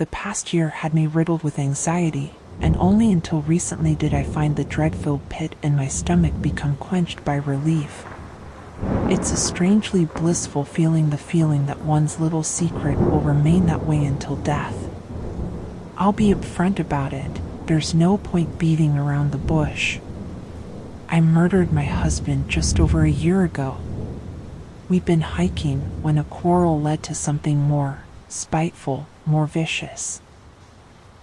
The past year had me riddled with anxiety, and only until recently did I find the dread-filled pit in my stomach become quenched by relief. It's a strangely blissful feeling, the feeling that one's little secret will remain that way until death. I'll be upfront about it, there's no point beating around the bush. I murdered my husband just over a year ago. We'd been hiking when a quarrel led to something more spiteful, more vicious.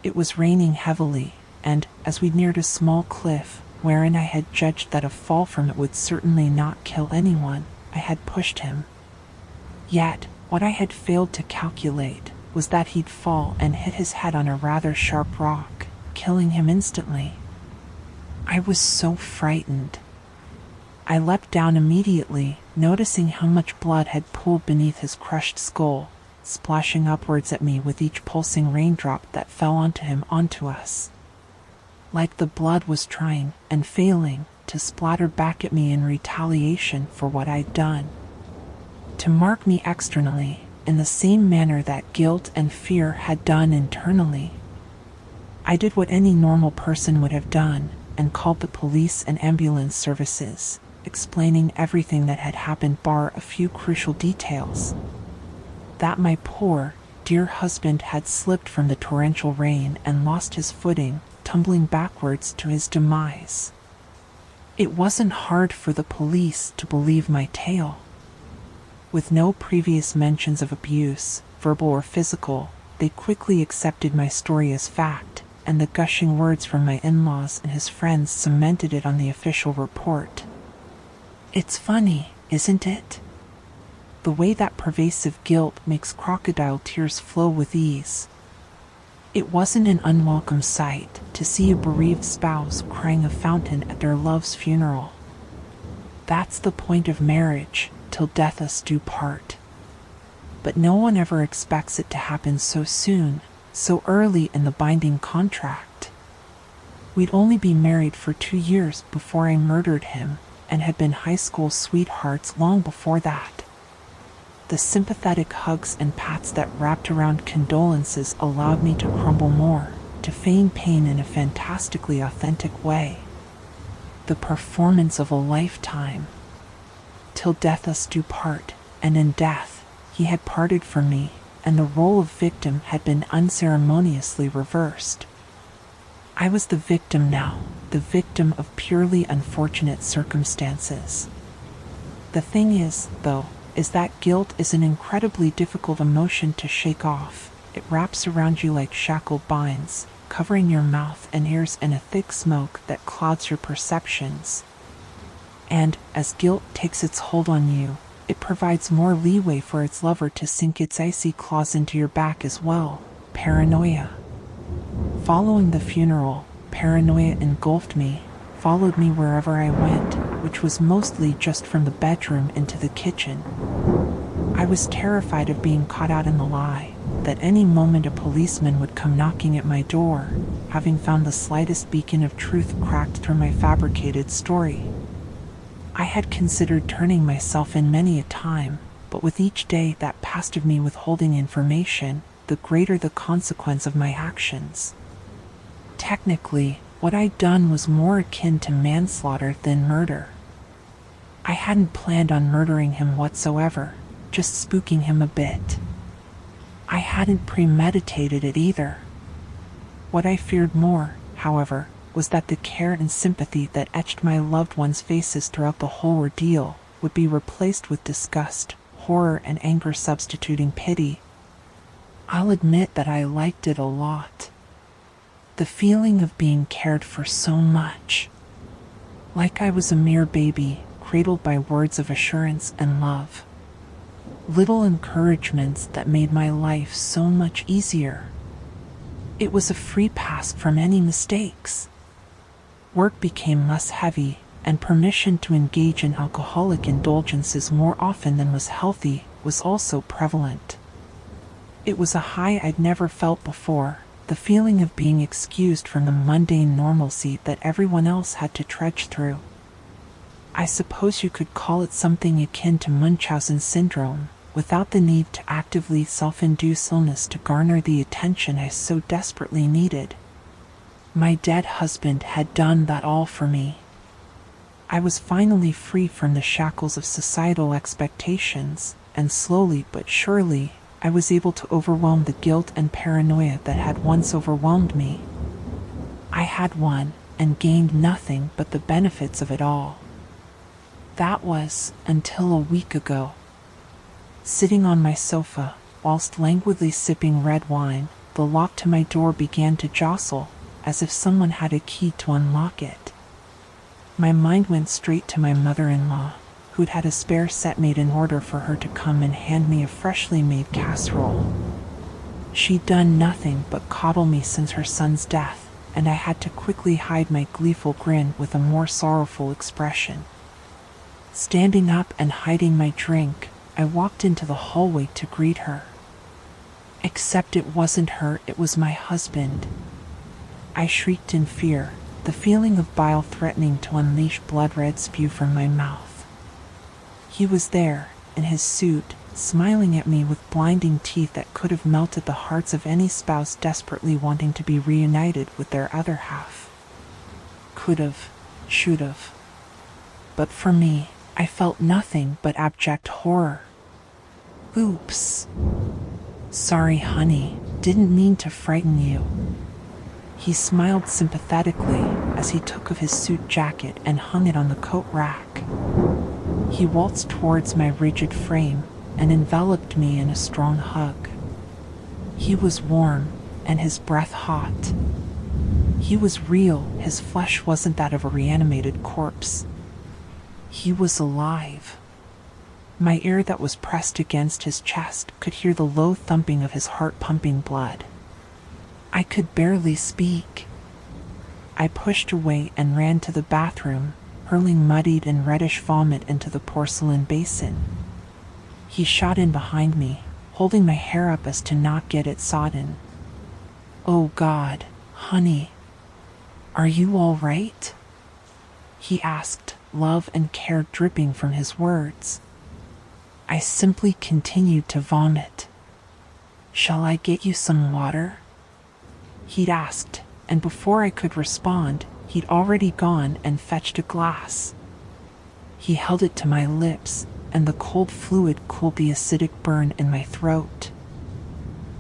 It was raining heavily, and as we neared a small cliff, wherein I had judged that a fall from it would certainly not kill anyone, I had pushed him. Yet, what I had failed to calculate was that he'd fall and hit his head on a rather sharp rock, killing him instantly. I was so frightened. I leapt down immediately, noticing how much blood had pooled beneath his crushed skull, splashing upwards at me with each pulsing raindrop that fell onto him, onto us. Like the blood was trying, and failing, to splatter back at me in retaliation for what I'd done. To mark me externally, in the same manner that guilt and fear had done internally. I did what any normal person would have done, and called the police and ambulance services, explaining everything that had happened bar a few crucial details. That my poor, dear husband had slipped from the torrential rain and lost his footing, tumbling backwards to his demise. It wasn't hard for the police to believe my tale. With no previous mentions of abuse, verbal or physical, they quickly accepted my story as fact, and the gushing words from my in-laws and his friends cemented it on the official report. It's funny, isn't it? The way that pervasive guilt makes crocodile tears flow with ease. It wasn't an unwelcome sight to see a bereaved spouse crying a fountain at their love's funeral. That's the point of marriage, till death us do part. But no one ever expects it to happen so soon, so early in the binding contract. We'd only been married for 2 years before I murdered him, and had been high school sweethearts long before that. The sympathetic hugs and pats that wrapped around condolences allowed me to crumble more, to feign pain in a fantastically authentic way. The performance of a lifetime. Till death us do part, and in death, he had parted from me, and the role of victim had been unceremoniously reversed. I was the victim now, the victim of purely unfortunate circumstances. The thing is, though, is that guilt is an incredibly difficult emotion to shake off. It wraps around you like shackled binds, covering your mouth and ears in a thick smoke that clouds your perceptions. And, as guilt takes its hold on you, it provides more leeway for its lover to sink its icy claws into your back as well. Paranoia. Following the funeral, paranoia engulfed me, followed me wherever I went, which was mostly just from the bedroom into the kitchen. I was terrified of being caught out in the lie, that any moment a policeman would come knocking at my door, having found the slightest beacon of truth cracked through my fabricated story. I had considered turning myself in many a time, but with each day that passed of me withholding information, the greater the consequence of my actions. Technically, what I'd done was more akin to manslaughter than murder. I hadn't planned on murdering him whatsoever, just spooking him a bit. I hadn't premeditated it either. What I feared more, however, was that the care and sympathy that etched my loved ones' faces throughout the whole ordeal would be replaced with disgust, horror, and anger substituting pity. I'll admit that I liked it a lot. The feeling of being cared for so much. Like I was a mere baby, cradled by words of assurance and love. Little encouragements that made my life so much easier. It was a free pass from any mistakes. Work became less heavy, and permission to engage in alcoholic indulgences more often than was healthy was also prevalent. It was a high I'd never felt before, the feeling of being excused from the mundane normalcy that everyone else had to trudge through. I suppose you could call it something akin to Munchausen syndrome, without the need to actively self-induce illness to garner the attention I so desperately needed. My dead husband had done that all for me. I was finally free from the shackles of societal expectations, and slowly but surely, I was able to overwhelm the guilt and paranoia that had once overwhelmed me. I had won and gained nothing but the benefits of it all. That was until a week ago. Sitting on my sofa, whilst languidly sipping red wine, the lock to my door began to jostle, as if someone had a key to unlock it. My mind went straight to my mother-in-law, who'd had a spare set made in order for her to come and hand me a freshly made casserole. She'd done nothing but coddle me since her son's death, and I had to quickly hide my gleeful grin with a more sorrowful expression. Standing up and hiding my drink, I walked into the hallway to greet her. Except it wasn't her, it was my husband. I shrieked in fear, the feeling of bile threatening to unleash blood-red spew from my mouth. He was there, in his suit, smiling at me with blinding teeth that could have melted the hearts of any spouse desperately wanting to be reunited with their other half. Could've, should've. But for me, I felt nothing but abject horror. Oops. Sorry, honey, didn't mean to frighten you. He smiled sympathetically as he took off his suit jacket and hung it on the coat rack. He waltzed towards my rigid frame and enveloped me in a strong hug. He was warm and his breath hot. He was real, his flesh wasn't that of a reanimated corpse. He was alive. My ear that was pressed against his chest could hear the low thumping of his heart pumping blood. I could barely speak. I pushed away and ran to the bathroom, hurling muddied and reddish vomit into the porcelain basin. He shot in behind me, holding my hair up as to not get it sodden. Oh God, honey, are you all right? He asked, love and care dripping from his words. I simply continued to vomit. Shall I get you some water? He'd asked, and before I could respond, he'd already gone and fetched a glass. He held it to my lips, and the cold fluid cooled the acidic burn in my throat.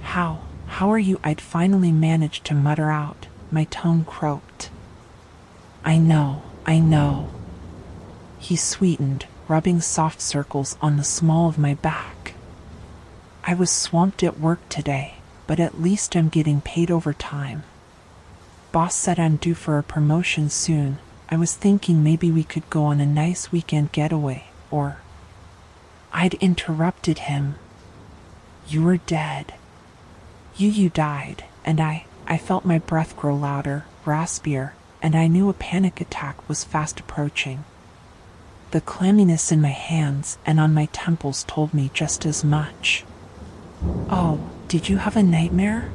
How are you? I'd finally managed to mutter out, my tone croaked. I know. He sweetened, rubbing soft circles on the small of my back. I was swamped at work today, but at least I'm getting paid overtime. Boss said I'm due for a promotion soon. I was thinking maybe we could go on a nice weekend getaway, or... I'd interrupted him. You were dead. You died, and I felt my breath grow louder, raspier, and I knew a panic attack was fast approaching. The clamminess in my hands and on my temples told me just as much. Oh, did you have a nightmare?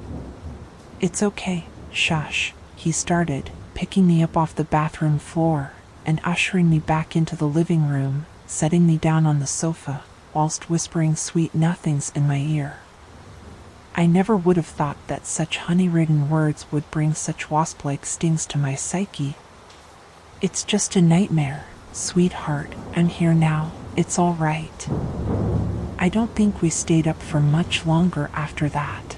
It's okay, shush, he started, picking me up off the bathroom floor and ushering me back into the living room, setting me down on the sofa, whilst whispering sweet nothings in my ear. I never would have thought that such honey-ridden words would bring such wasp-like stings to my psyche. It's just a nightmare, sweetheart, I'm here now, it's all right. I don't think we stayed up for much longer after that.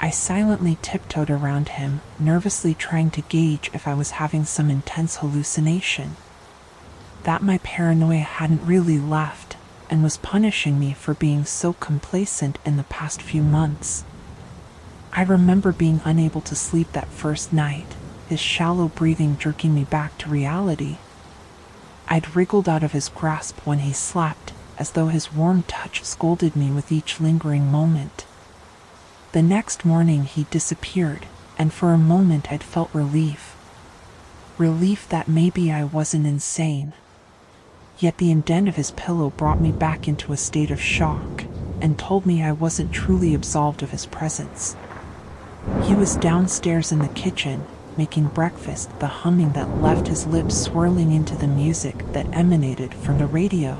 I silently tiptoed around him, nervously trying to gauge if I was having some intense hallucination. That my paranoia hadn't really left and was punishing me for being so complacent in the past few months. I remember being unable to sleep that first night, his shallow breathing jerking me back to reality. I'd wriggled out of his grasp when he slept, as though his warm touch scolded me with each lingering moment. The next morning he disappeared, and for a moment I'd felt relief. Relief that maybe I wasn't insane. Yet the indent of his pillow brought me back into a state of shock, and told me I wasn't truly absolved of his presence. He was downstairs in the kitchen, making breakfast, the humming that left his lips swirling into the music that emanated from the radio.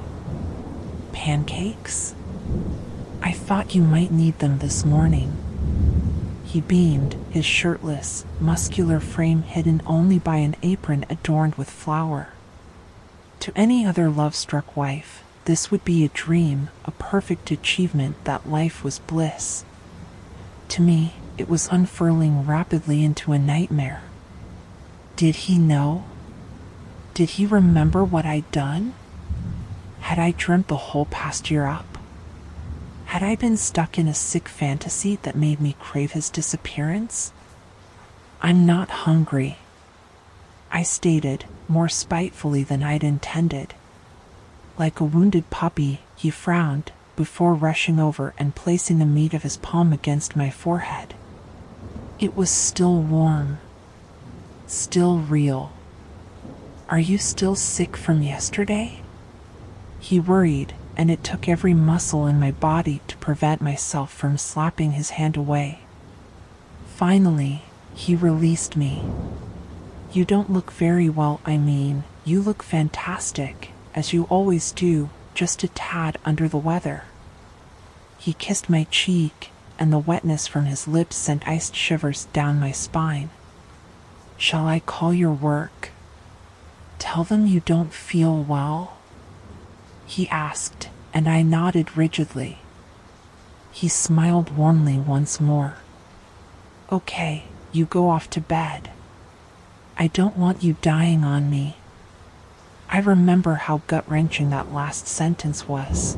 Pancakes? I thought you might need them this morning. He beamed, his shirtless, muscular frame hidden only by an apron adorned with flour. To any other love-struck wife, this would be a dream, a perfect achievement that life was bliss. To me, it was unfurling rapidly into a nightmare. Did he know? Did he remember what I'd done? Had I dreamt the whole past year up? Had I been stuck in a sick fantasy that made me crave his disappearance? I'm not hungry, I stated, more spitefully than I'd intended. Like a wounded puppy, he frowned, before rushing over and placing the meat of his palm against my forehead. It was still warm. Still real. Are you still sick from yesterday? He worried, and it took every muscle in my body to prevent myself from slapping his hand away. Finally, he released me. You don't look very well, you look fantastic, as you always do, just a tad under the weather. He kissed my cheek, and the wetness from his lips sent iced shivers down my spine. Shall I call your work? Tell them you don't feel well? He asked, and I nodded rigidly. He smiled warmly once more. Okay, you go off to bed. I don't want you dying on me. I remember how gut-wrenching that last sentence was.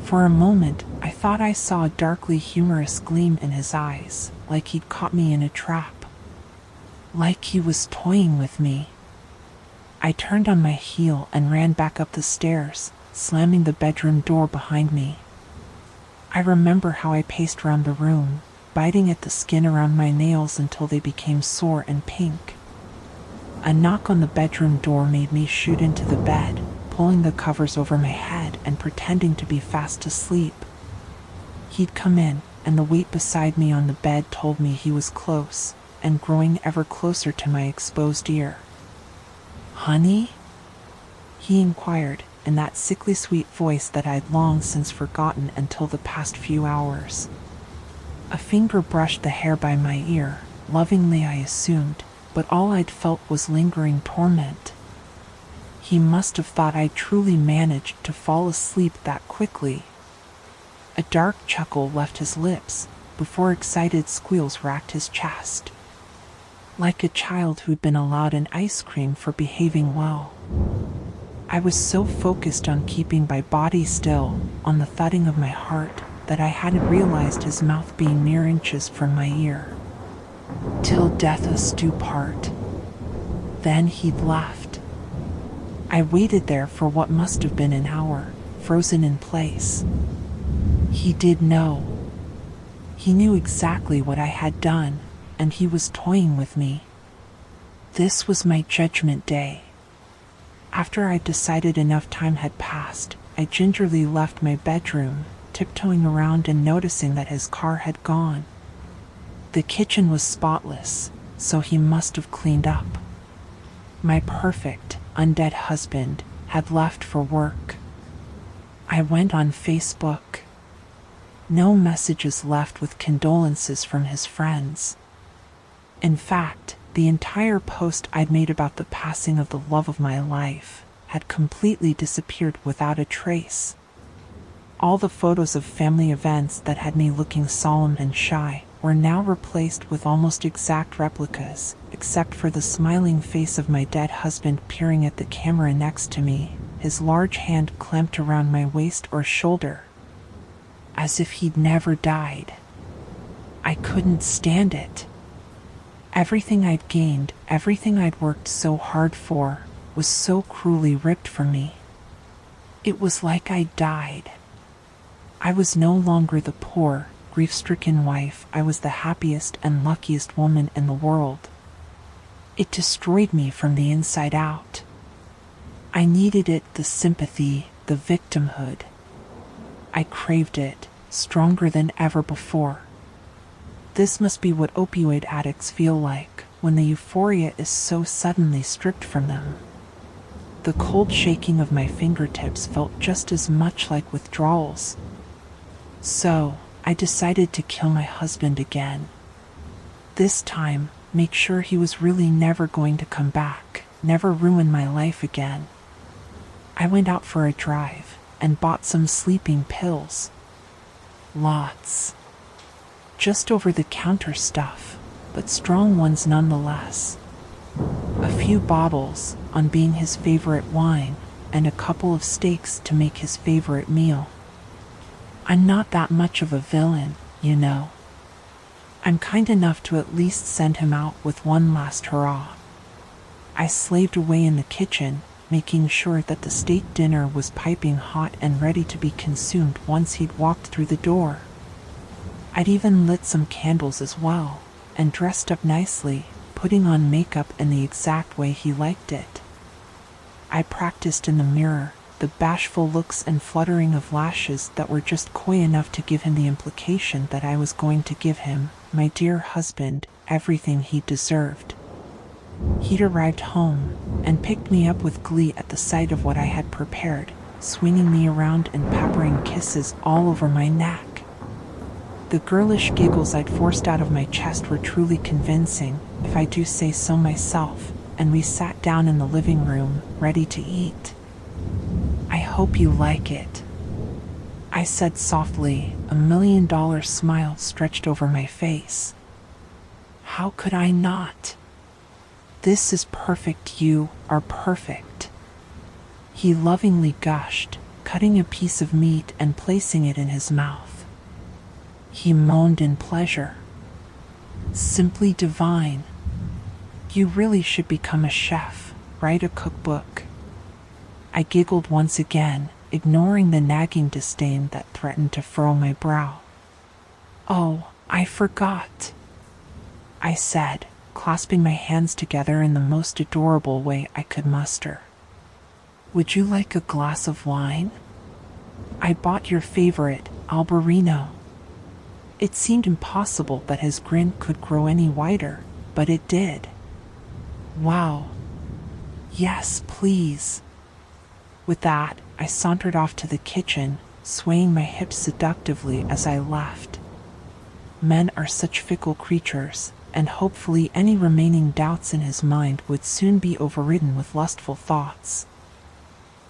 For a moment, I thought I saw a darkly humorous gleam in his eyes, like he'd caught me in a trap. Like he was toying with me. I turned on my heel and ran back up the stairs, slamming the bedroom door behind me. I remember how I paced around the room, biting at the skin around my nails until they became sore and pink. A knock on the bedroom door made me shoot into the bed, pulling the covers over my head and pretending to be fast asleep. He'd come in, and the weight beside me on the bed told me he was close, and growing ever closer to my exposed ear. Honey? He inquired, in that sickly sweet voice that I'd long since forgotten until the past few hours. A finger brushed the hair by my ear, lovingly I assumed, but all I'd felt was lingering torment. He must have thought I'd truly managed to fall asleep that quickly. A dark chuckle left his lips, before excited squeals racked his chest. Like a child who'd been allowed an ice cream for behaving well. I was so focused on keeping my body still, on the thudding of my heart, that I hadn't realized his mouth being mere inches from my ear. Till death us do part. Then he'd laughed. I waited there for what must have been an hour, frozen in place. He did know. He knew exactly what I had done, and he was toying with me. This was my judgment day. After I'd decided enough time had passed, I gingerly left my bedroom, tiptoeing around and noticing that his car had gone. The kitchen was spotless, so he must have cleaned up. My perfect, undead husband had left for work. I went on Facebook. No messages left with condolences from his friends. In fact, the entire post I'd made about the passing of the love of my life had completely disappeared without a trace. All the photos of family events that had me looking solemn and shy were now replaced with almost exact replicas, except for the smiling face of my dead husband peering at the camera next to me, his large hand clamped around my waist or shoulder. As if he'd never died. I couldn't stand it. Everything I'd gained, everything I'd worked so hard for, was so cruelly ripped from me. It was like I'd died. I was no longer the poor, grief-stricken wife. I was the happiest and luckiest woman in the world. It destroyed me from the inside out. I needed it, the sympathy, the victimhood. I craved it, stronger than ever before. This must be what opioid addicts feel like, when the euphoria is so suddenly stripped from them. The cold shaking of my fingertips felt just as much like withdrawals, So, I decided to kill my husband again. This time, make sure he was really never going to come back, never ruin my life again. I went out for a drive and bought some sleeping pills. Lots. Just over-the-counter stuff, but strong ones nonetheless. A few bottles on being his favorite wine, and a couple of steaks to make his favorite meal. I'm not that much of a villain, you know. I'm kind enough to at least send him out with one last hurrah. I slaved away in the kitchen, making sure that the state dinner was piping hot and ready to be consumed once he'd walked through the door. I'd even lit some candles as well, and dressed up nicely, putting on makeup in the exact way he liked it. I practiced in the mirror, the bashful looks and fluttering of lashes that were just coy enough to give him the implication that I was going to give him, my dear husband, everything he deserved. He'd arrived home and picked me up with glee at the sight of what I had prepared, swinging me around and peppering kisses all over my neck. The girlish giggles I'd forced out of my chest were truly convincing, if I do say so myself, and we sat down in the living room, ready to eat. I hope you like it, I said softly, a $1,000,000 smile stretched over my face. How could I not? This is perfect, you are perfect. He lovingly gushed, cutting a piece of meat and placing it in his mouth. He moaned in pleasure. Simply divine. You really should become a chef, write a cookbook. I giggled once again, ignoring the nagging disdain that threatened to furrow my brow. Oh, I forgot, I said, clasping my hands together in the most adorable way I could muster. Would you like a glass of wine? I bought your favorite, Albarino. It seemed impossible that his grin could grow any wider, but it did. Wow. Yes, please. With that, I sauntered off to the kitchen, swaying my hips seductively as I left. Men are such fickle creatures, and hopefully any remaining doubts in his mind would soon be overridden with lustful thoughts.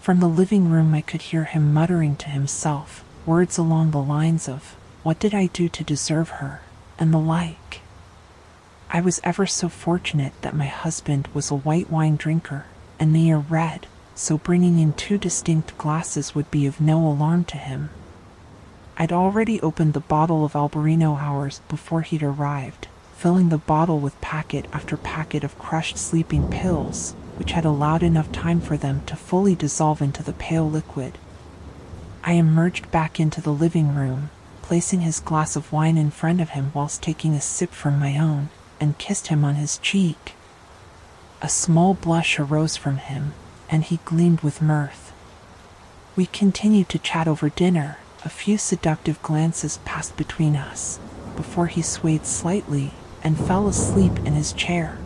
From the living room I could hear him muttering to himself, words along the lines of, "What did I do to deserve her?" and the like. I was ever so fortunate that my husband was a white wine drinker, and they are red, so bringing in 2 distinct glasses would be of no alarm to him. I'd already opened the bottle of Albarino hours before he'd arrived, filling the bottle with packet after packet of crushed sleeping pills, which had allowed enough time for them to fully dissolve into the pale liquid. I emerged back into the living room, placing his glass of wine in front of him whilst taking a sip from my own, and kissed him on his cheek. A small blush arose from him, and he gleamed with mirth. We continued to chat over dinner. A few seductive glances passed between us, before he swayed slightly and fell asleep in his chair.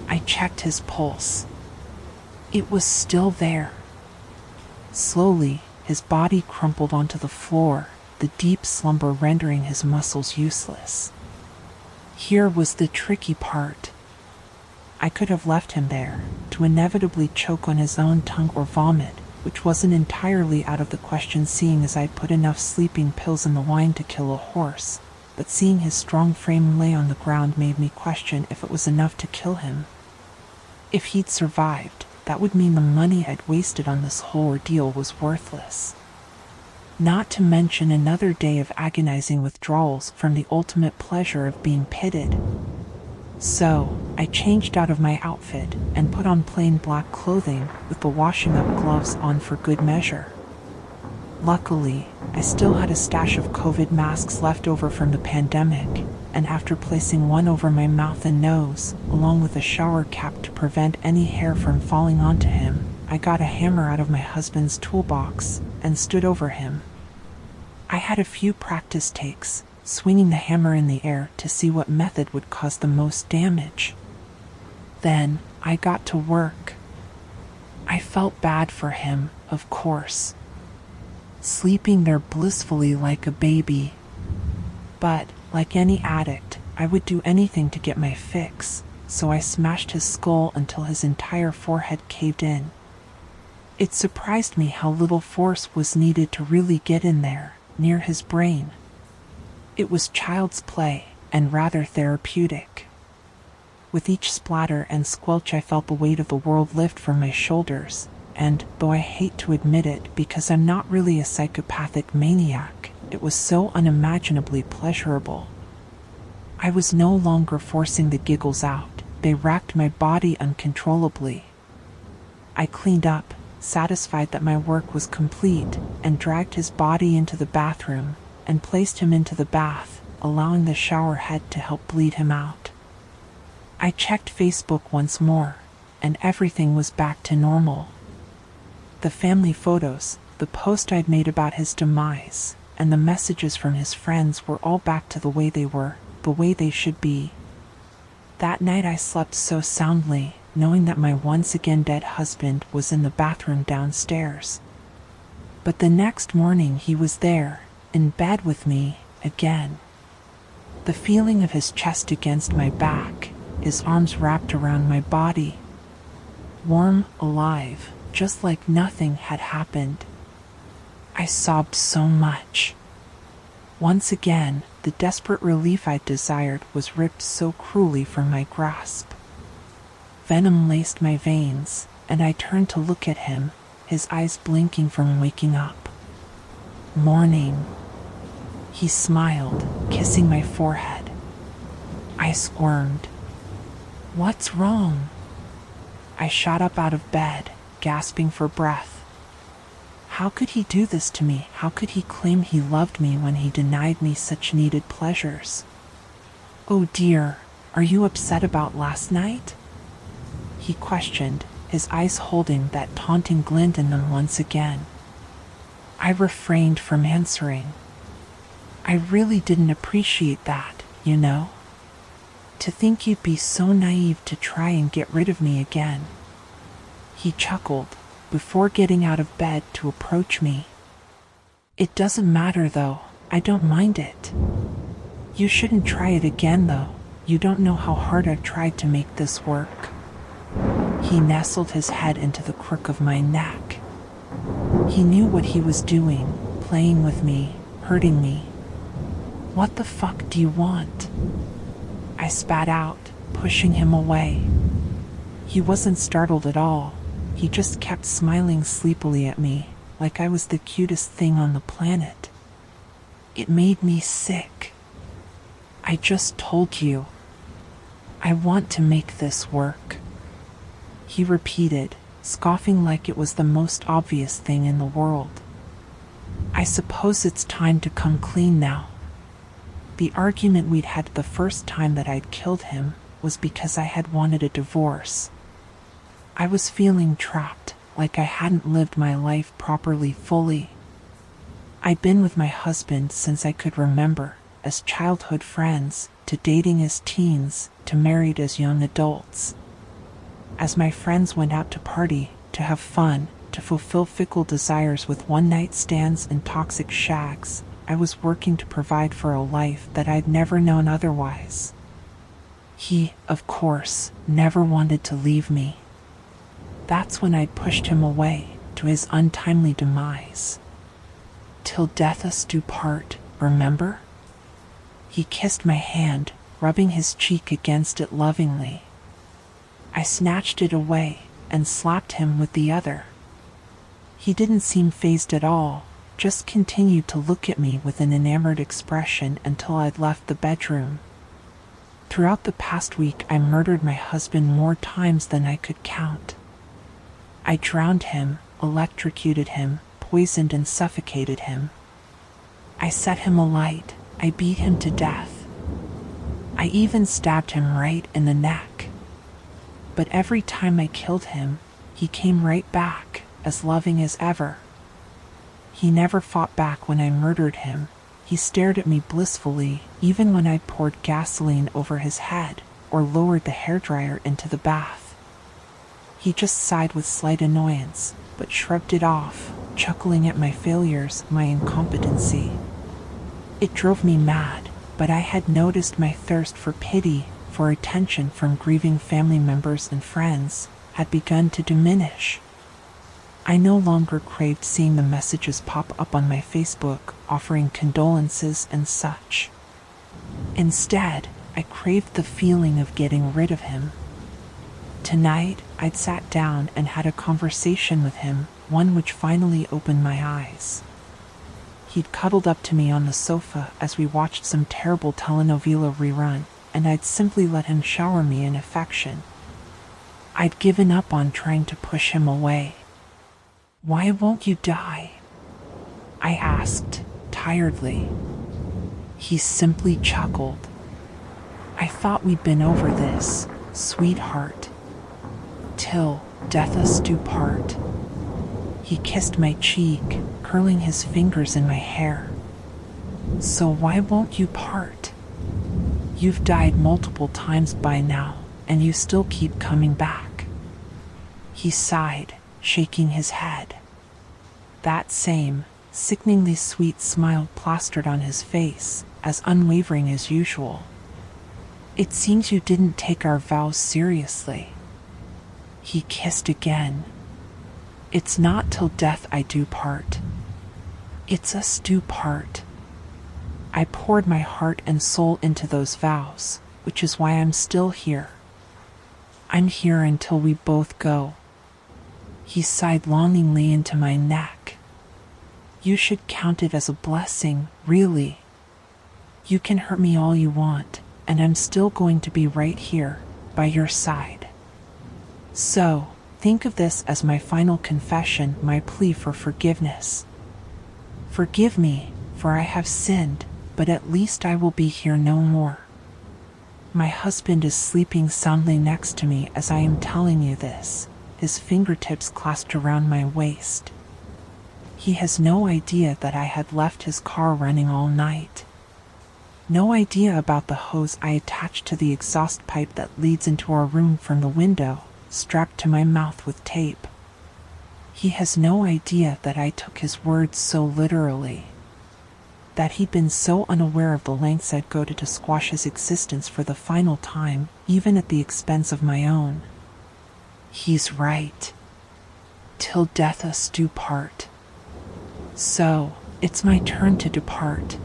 I checked his pulse. It was still there. Slowly, his body crumpled onto the floor, the deep slumber rendering his muscles useless. Here was the tricky part. I could have left him there, to inevitably choke on his own tongue or vomit, which wasn't entirely out of the question seeing as I'd put enough sleeping pills in the wine to kill a horse, but seeing his strong frame lay on the ground made me question if it was enough to kill him. If he'd survived, that would mean the money I'd wasted on this whole ordeal was worthless. Not to mention another day of agonizing withdrawals from the ultimate pleasure of being pitted. So, I changed out of my outfit and put on plain black clothing with the washing up gloves on for good measure. Luckily, I still had a stash of COVID masks left over from the pandemic, and after placing one over my mouth and nose, along with a shower cap to prevent any hair from falling onto him, I got a hammer out of my husband's toolbox and stood over him. I had a few practice takes, swinging the hammer in the air to see what method would cause the most damage. Then, I got to work. I felt bad for him, of course. sleeping there blissfully like a baby. But, like any addict, I would do anything to get my fix, so I smashed his skull until his entire forehead caved in. It surprised me how little force was needed to really get in there, near his brain. It was child's play, and rather therapeutic. With each splatter and squelch I felt the weight of the world lift from my shoulders, and, though I hate to admit it because I'm not really a psychopathic maniac, it was so unimaginably pleasurable. I was no longer forcing the giggles out, they racked my body uncontrollably. I cleaned up, satisfied that my work was complete, and dragged his body into the bathroom, and placed him into the bath, allowing the shower head to help bleed him out. I checked Facebook once more, and everything was back to normal. The family photos, the post I'd made about his demise, and the messages from his friends were all back to the way they were, the way they should be. That night I slept so soundly, knowing that my once again dead husband was in the bathroom downstairs. But the next morning he was there, in bed with me, again. The feeling of his chest against my back, his arms wrapped around my body. Warm, alive, just like nothing had happened. I sobbed so much. Once again, the desperate relief I desired was ripped so cruelly from my grasp. Venom laced my veins, and I turned to look at him, his eyes blinking from waking up. Morning. He smiled, kissing my forehead. I squirmed. What's wrong? I shot up out of bed, gasping for breath. How could he do this to me? How could he claim he loved me when he denied me such needed pleasures? Oh dear, are you upset about last night? He questioned, his eyes holding that taunting glint in them once again. I refrained from answering. I really didn't appreciate that, you know? To think you'd be so naive to try and get rid of me again. He chuckled, before getting out of bed to approach me. It doesn't matter though, I don't mind it. You shouldn't try it again though, you don't know how hard I've tried to make this work. He nestled his head into the crook of my neck. He knew what he was doing, playing with me, hurting me. What the fuck do you want? I spat out, pushing him away. He wasn't startled at all. He just kept smiling sleepily at me, like I was the cutest thing on the planet. It made me sick. I just told you. I want to make this work. He repeated, scoffing like it was the most obvious thing in the world. I suppose it's time to come clean now. The argument we'd had the first time that I'd killed him was because I had wanted a divorce. I was feeling trapped, like I hadn't lived my life properly fully. I'd been with my husband since I could remember, as childhood friends, to dating as teens, to married as young adults. As my friends went out to party, to have fun, to fulfill fickle desires with one-night stands and toxic shags, I was working to provide for a life that I'd never known otherwise. He, of course, never wanted to leave me. That's when I'd pushed him away, to his untimely demise. Till death us do part, remember? He kissed my hand, rubbing his cheek against it lovingly. I snatched it away, and slapped him with the other. He didn't seem fazed at all, just continued to look at me with an enamored expression until I'd left the bedroom. Throughout the past week I murdered my husband more times than I could count. I drowned him, electrocuted him, poisoned and suffocated him. I set him alight, I beat him to death. I even stabbed him right in the neck. But every time I killed him, he came right back, as loving as ever. He never fought back when I murdered him. He stared at me blissfully, even when I poured gasoline over his head, or lowered the hairdryer into the bath. He just sighed with slight annoyance, but shrugged it off, chuckling at my failures, my incompetency. It drove me mad, but I had noticed my thirst for pity, for attention from grieving family members and friends, had begun to diminish. I no longer craved seeing the messages pop up on my Facebook offering condolences and such. Instead, I craved the feeling of getting rid of him. Tonight, I'd sat down and had a conversation with him, one which finally opened my eyes. He'd cuddled up to me on the sofa as we watched some terrible telenovela rerun, and I'd simply let him shower me in affection. I'd given up on trying to push him away. "Why won't you die?" I asked, tiredly. He simply chuckled. "I thought we'd been over this, sweetheart. Till death us do part." He kissed my cheek, curling his fingers in my hair. "So why won't you part? You've died multiple times by now, and you still keep coming back." He sighed, shaking his head. That same, sickeningly sweet smile plastered on his face, as unwavering as usual. "It seems you didn't take our vows seriously." He kissed again. "It's not till death I do part. It's us do part." I poured my heart and soul into those vows, which is why I'm still here. I'm here until we both go. He sighed longingly into my neck. "You should count it as a blessing, really. You can hurt me all you want, and I'm still going to be right here, by your side. So, think of this as my final confession, my plea for forgiveness. Forgive me, for I have sinned, but at least I will be here no more." My husband is sleeping soundly next to me as I am telling you this, his fingertips clasped around my waist. He has no idea that I had left his car running all night. No idea about the hose I attached to the exhaust pipe that leads into our room from the window, strapped to my mouth with tape. He has no idea that I took his words so literally. That he'd been so unaware of the lengths I'd go to squash his existence for the final time, even at the expense of my own. He's right. Till death us do part. So, it's my turn to depart.